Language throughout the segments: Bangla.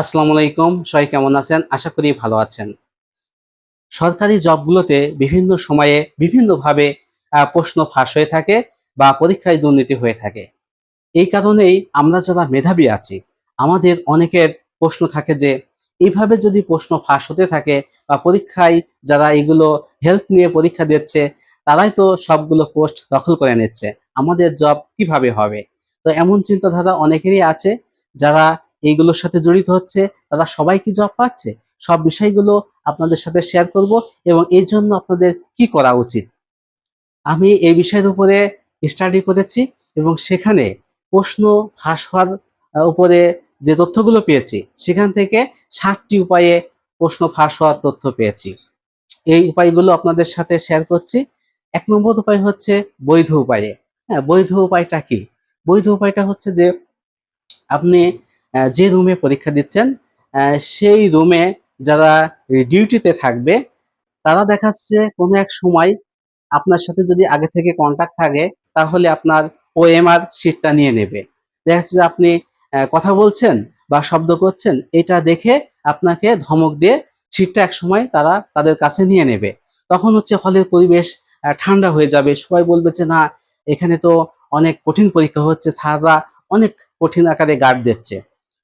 আসসালামু আলাইকুম। সবাই কেমন আছেন? আশা করি ভালো আছেন। সরকারি জবগুলোতে বিভিন্ন সময়ে বিভিন্নভাবে প্রশ্ন ফাঁস হয়ে থাকে বা পরীক্ষায় দুর্নীতি হয়ে থাকে। এই কারণেই আমরা যারা মেধাবী আছি, আমাদের অনেকের প্রশ্ন থাকে যে এইভাবে যদি প্রশ্ন ফাঁস হতে থাকে বা পরীক্ষায় যারা এগুলো হেল্প নিয়ে পরীক্ষা দিচ্ছে, তারাই তো সবগুলো পোস্ট দখল করে নিচ্ছে। আমাদের জব কিভাবে হবে? তো এমন চিন্তাধারা অনেকেরই আছে যারা এইগুলোর সাথে জড়িত হচ্ছে, তারা সবাই কি জব পাচ্ছে? সব বিষয়গুলো আপনাদের সাথে শেয়ার করব এবং এর জন্য আপনাদের কি করা উচিত? আমি এই বিষয়ের উপরে স্টাডি করেছি এবং সেখানে প্রশ্ন ফাঁস হওয়ার উপরে যে তথ্যগুলো পেয়েছি, সেখান থেকে ৭ টি উপায়ে প্রশ্ন ফাঁস হওয়ার তথ্য পেয়েছি। এই উপায়গুলো আপনাদের সাথে শেয়ার করছি। ১ নম্বর উপায় হচ্ছে বৈধ উপায়ে। হ্যাঁ, বৈধ উপায়টা কি? বৈধ উপায়টা হচ্ছে যে আপনি যে রুমে পরীক্ষা দিচ্ছেন, অ্যা সেই রুমে যারা ডিউটিতে থাকবে, তারা দেখাচ্ছে কোনো এক সময় আপনার সাথে যদি আগে থেকে কনট্যাক্ট থাকে, তাহলে আপনার ওএমআর শিটটা নিয়ে নেবে। দেখা যাচ্ছে যে আপনি কথা বলছেন বা শব্দ করছেন, এটা দেখে আপনাকে ধমক দিয়ে শিটটা একসময় তারা তাদের কাছে নিয়ে নেবে। তখন হচ্ছে হলের পরিবেশ ঠান্ডা হয়ে যাবে। সবাই বলবে যে, "না, এখানে তো অনেক কঠিন পরীক্ষা হচ্ছে। স্যাররা অনেক কঠিন আকারে গার্ড দিচ্ছে।"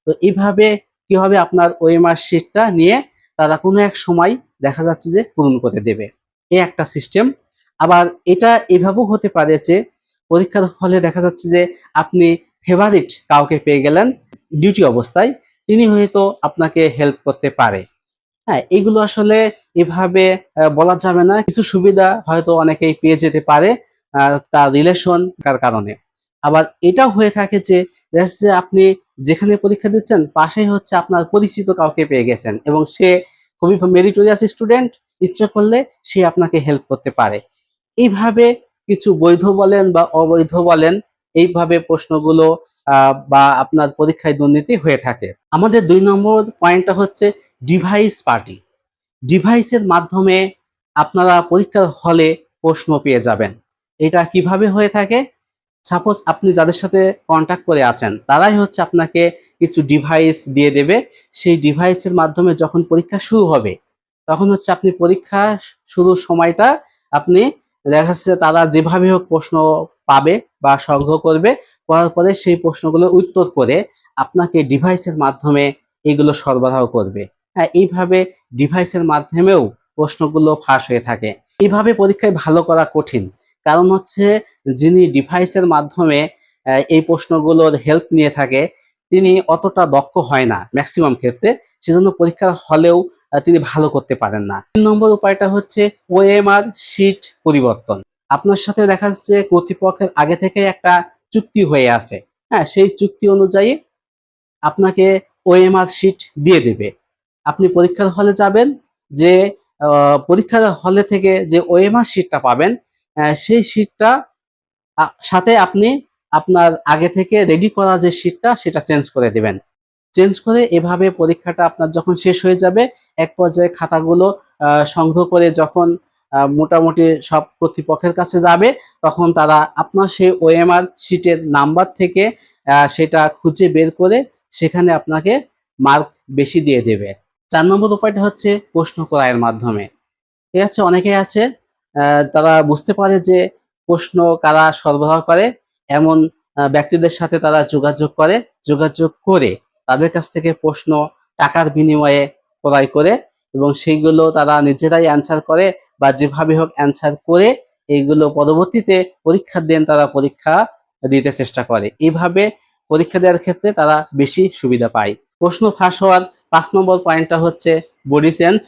তো এইভাবে কি হবে, আপনার ওএমআর শিটটা নিয়ে তারা কোনো এক সময় দেখা যাচ্ছে যে পূরণ করে দেবে। এই একটা সিস্টেম। আবার এটা এভাবেও হতে পারে যে পরীক্ষার হলে দেখা যাচ্ছে যে আপনি ফেভারিট কাউকে পেয়ে গেলেন ডিউটি অবস্থায়, তিনি হয়তো আপনাকে হেল্প করতে পারে। হ্যাঁ, এগুলো আসলে এভাবে বলা যাবে না। কিছু সুবিধা হয়তো অনেকেই পেয়ে যেতে পারে তার রিলেশন কার কারণে। আবার এটাও হয়ে থাকে যে দেখা যাচ্ছে যে আপনি যেখানে পরীক্ষা দিচ্ছেন পাশেই হচ্ছে আপনার পরিচিত কাউকে পেয়ে গেছেন এবং সে খুবই মেরিটোরিয়াস স্টুডেন্ট, ইচ্ছে করলে সে আপনাকে হেল্প করতে পারে। এইভাবে কিছু বৈধ বলেন বা অবৈধ বলেন, এইভাবে প্রশ্নগুলো বা আপনার পরীক্ষায় দুর্নীতি হয়ে থাকে। আমাদের ২ নম্বর পয়েন্টটা হচ্ছে ডিভাইস পার্টি। ডিভাইসের মাধ্যমে আপনারা পরীক্ষার হলে প্রশ্ন পেয়ে যাবেন। এটা কিভাবে হয়ে থাকে? সাপোজ আপনি যাদের সাথে কন্টাক্ট করে আছেন, তারাই হচ্ছে আপনাকে কিছু ডিভাইস দিয়ে দেবে। সেই ডিভাইসের মাধ্যমে যখন পরীক্ষা শুরু হবে, তখন হচ্ছে আপনি পরীক্ষা শুরুর সময়টা আপনি দেখা যাচ্ছে তারা যেভাবে হোক প্রশ্ন পাবে বা সংগ্রহ করবে, করার পরে সেই প্রশ্নগুলোর উত্তর করে আপনাকে ডিভাইসের মাধ্যমে এগুলো সরবরাহ করবে। হ্যাঁ, এইভাবে ডিভাইসের মাধ্যমেও প্রশ্নগুলো ফাঁস হয়ে থাকে। এইভাবে পরীক্ষায় ভালো করা কঠিন। কারণ হচ্ছে যিনি ডিভাইসের মাধ্যমে এই প্রশ্নগুলোর হেল্প নিয়ে থাকে, তিনি অতটা দক্ষ হয় না মেক্সিমাম ক্ষেত্রে। সেজন্য পরীক্ষার হলেও তিনি ভালো করতে পারেন না। ৩ নম্বর উপায়টা হচ্ছে ওএমআর শিট পরিবর্তন। আপনার সাথে দেখা যাচ্ছে কর্তৃপক্ষের আগে থেকে একটা চুক্তি হয়ে আছে। হ্যাঁ? সেই চুক্তি অনুযায়ী আপনাকে ওএমআর শিট দিয়ে দেবে। আপনি পরীক্ষার হলে যাবেন, যে আ পরীক্ষার হলে থেকে যে ওএমআর শিটটা পাবেন, সেই শিটটা সাথে আপনি আপনার আগে থেকে রেডি করা যে শিটটা সেটা চেঞ্জ করে দিবেন। চেঞ্জ করে এভাবে পরীক্ষাটা আপনার যখন শেষ হয়ে যাবে, এক পর্যায়ে খাতাগুলো সংগ্রহ করে যখন মোটামুটি সব কর্তৃপক্ষের কাছে যাবে, তখন তারা আপনার সেই ওএমআর শিটের নাম্বার থেকে সেটা খুঁজে বের করে সেখানে আপনাকে মার্ক বেশি দিয়ে দেবে। ৪ নম্বর উপায়টা হচ্ছে প্রশ্ন ক্রয়ের মাধ্যমে। ঠিক আছে? অনেকেই আছে তারা বুঝতে পারে যে প্রশ্ন কারা সরবরাহ করে, এমন ব্যক্তিদের সাথে তারা যোগাযোগ করে। যোগাযোগ করে তাদের কাছ থেকে প্রশ্ন টাকার বিনিময়ে ক্রয় করে এবং সেইগুলো তারা নিজেরাই অ্যান্সার করে বা যেভাবে হোক অ্যান্সার করে এইগুলো পরবর্তীতে পরীক্ষার দিন তারা পরীক্ষা দিতে চেষ্টা করে। এভাবে পরীক্ষা দেওয়ার ক্ষেত্রে তারা বেশি সুবিধা পায়। প্রশ্ন ফাঁস হওয়ার ৫ নম্বর পয়েন্টটা হচ্ছে বডি চেঞ্জ।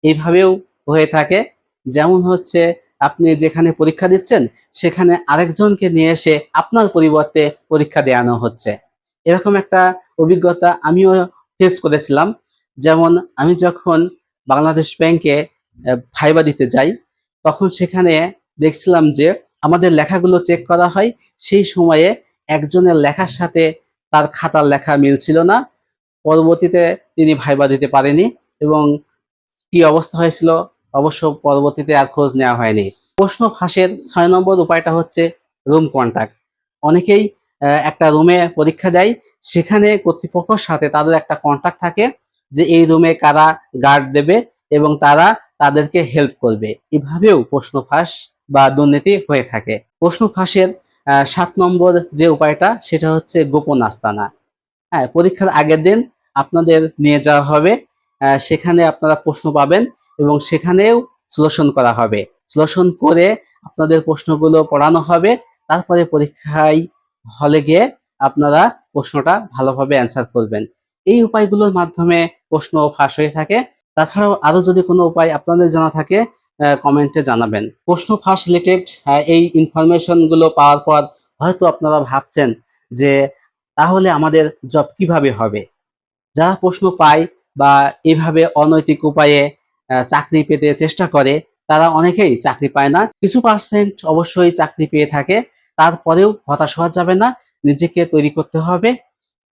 এভাবেও হয়ে থাকে। যেমন হচ্ছে আপনি যেখানে পরীক্ষা দিচ্ছেন, সেখানে আরেকজনকে নিয়ে এসে আপনার পরিবর্তে পরীক্ষা দেয়ানো হচ্ছে। এরকম একটা অভিজ্ঞতা আমিও ফেস করেছিলাম। যেমন আমি যখন বাংলাদেশ ব্যাংকে ভাইবা দিতে যাই, তখন সেখানে দেখছিলাম যে আমাদের লেখাগুলো চেক করা হয়। সেই সময়ে একজনের লেখার সাথে তার খাতার লেখা মিল ছিল না। পরবর্তীতে তিনি ভাইবা দিতে পারেনি এবং কি অবস্থা হয়েছিল অবশ্য পরবর্তীতে আর খোঁজ নেওয়া হয়নি। প্রশ্ন ফাঁসের ৬ নম্বর উপায়টা হচ্ছে রুম কন্ট্যাক্ট। অনেকেই একটা রুমে পরীক্ষা দেয়, সেখানে কর্তৃপক্ষের সাথে তাদের একটা কন্টাক্ট থাকে যে এই রুমে কারা গার্ড দেবে এবং তারা তাদেরকে হেল্প করবে। এভাবেও প্রশ্ন ফাঁস বা দুর্নীতি হয়ে থাকে। প্রশ্ন ফাঁসের ৭ নম্বর যে উপায়টা সেটা হচ্ছে গোপন আস্তানা। হ্যাঁ, পরীক্ষার আগের দিন আপনাদের নিয়ে যাওয়া হবে। সেখানে আপনারা প্রশ্ন পাবেন এবং সেখানেও সলিউশন করা হবে। সলিউশন করে আপনাদের প্রশ্নগুলো পড়ানো হবে। তারপরে পরীক্ষায় হলে গিয়ে আপনারা প্রশ্নটা ভালোভাবে অ্যান্সার করবেন। এই উপায়গুলোর মাধ্যমে প্রশ্ন ফাঁস হয়ে থাকে। তাছাড়াও আরো যদি কোনো উপায় আপনাদের জানা থাকে কমেন্টে জানাবেন। প্রশ্ন ফাঁস রিলেটেড এই ইনফরমেশন গুলো পাওয়ার পর হয়তো আপনারা ভাবছেন যে তাহলে আমাদের জব কিভাবে হবে? যারা প্রশ্ন পায় বা এভাবে অনৈতিক উপায়ে চাকরি পেতে চেষ্টা করে, তারা অনেকেই চাকরি পায় না। কিছু পার্সেন্ট অবশ্যই চাকরি পেয়ে থাকে। তারপরেও হতাশ হওয়া যাবে না। নিজেকে তৈরি করতে হবে।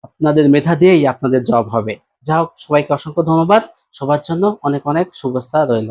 আপনাদের মেধা দিয়েই আপনাদের জব হবে। যা হোক, সবাইকে অসংখ্য ধন্যবাদ। সবার জন্য অনেক অনেক শুভেচ্ছা রইল।